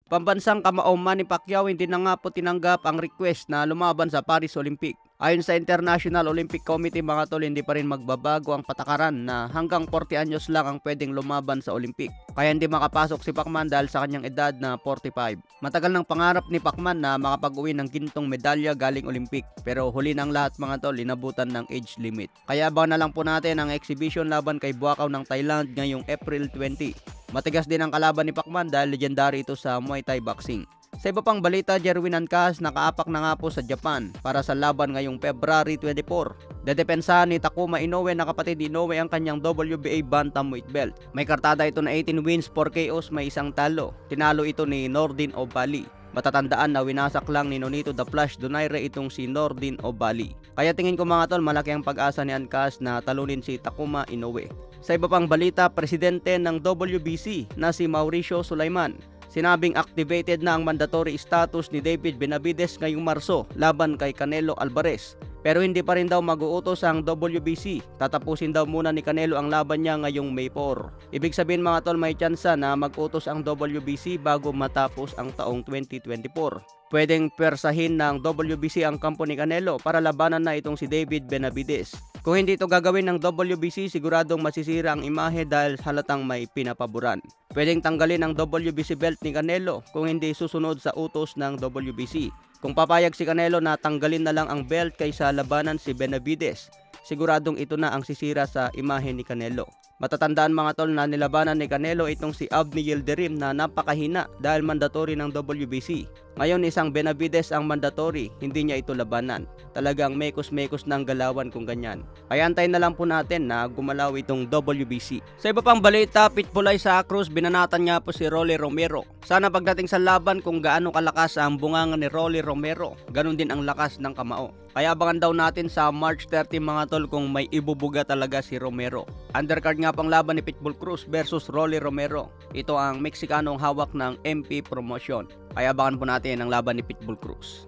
Pambansang kamao Manny Pacquiao hindi na nga po tinanggap ang request na lumaban sa Paris Olympic. Ayon sa International Olympic Committee mga tol, hindi pa rin magbabago ang patakaran na hanggang 40 anyos lang ang pwedeng lumaban sa Olympic. Kaya hindi makapasok si Pacman dahil sa kanyang edad na 45. Matagal ng pangarap ni Pacman na makapag-uwi ng gintong medalya galing Olympic. Pero huli ng lahat mga tol, inabutan ng age limit. Kaya abangan na lang po natin ang exhibition laban kay Buakaw ng Thailand ngayong April 20. Matigas din ang kalaban ni Pacman dahil legendary ito sa Muay Thai boxing. Sa iba pang balita, Jerwin Ancas nakaapak na nga po sa Japan para sa laban ngayong February 24. Dedepensahan ni Takuma Inoue na kapatid ni Inoue ang kanyang WBA bantamweight belt. May kartada ito na 18 wins, 4 KOs, may isang talo. Tinalo ito ni Nordin O'Bali. Matatandaan na winasak lang ni Nonito The Flash Donaire itong si Nordin O'Bali. Kaya tingin ko mga tol, malaki ang pag-asa ni Ancas na talunin si Takuma Inoue. Sa iba pang balita, presidente ng WBC na si Mauricio Sulaiman sinabing activated na ang mandatory status ni David Benavides ngayong Marso laban kay Canelo Alvarez. Pero hindi pa rin daw mag-uutos ang WBC. Tatapusin daw muna ni Canelo ang laban niya ngayong May 4. Ibig sabihin mga tol, may tsansa na mag-utos ang WBC bago matapos ang taong 2024. Pwedeng persahin ng WBC ang kampo ni Canelo para labanan na itong si David Benavides. Kung hindi ito gagawin ng WBC, siguradong masisira ang imahe dahil halatang may pinapaboran. Pwedeng tanggalin ang WBC belt ni Canelo kung hindi susunod sa utos ng WBC. Kung papayag si Canelo na tanggalin na lang ang belt kaysa labanan si Benavides, siguradong ito na ang sisira sa imahe ni Canelo. Matatandaan mga tol na nilabanan ni Canelo itong si Avni Yildirim na napakahina dahil mandatory ng WBC. Ngayon isang Benavides ang mandatory, hindi niya ito labanan. Talagang mekos-mekos ng galawan kung ganyan. Kaya antayin na lang po natin na gumalaw itong WBC. Sa iba pang balita, Pitbull sa Cruz, binanatan nga po si Rolly Romero. Sana pagdating sa laban kung gaano kalakas ang bunganga ni Rolly Romero, ganun din ang lakas ng kamao. Kaya abangan daw natin sa March 30 mga tol kung may ibubuga talaga si Romero. Undercard nga pang laban ni Pitbull Cruz versus Rolly Romero. Ito ang Mexicanong hawak ng MP Promotion. Kaya abangan po natin ang laban ni Pitbull Cruz.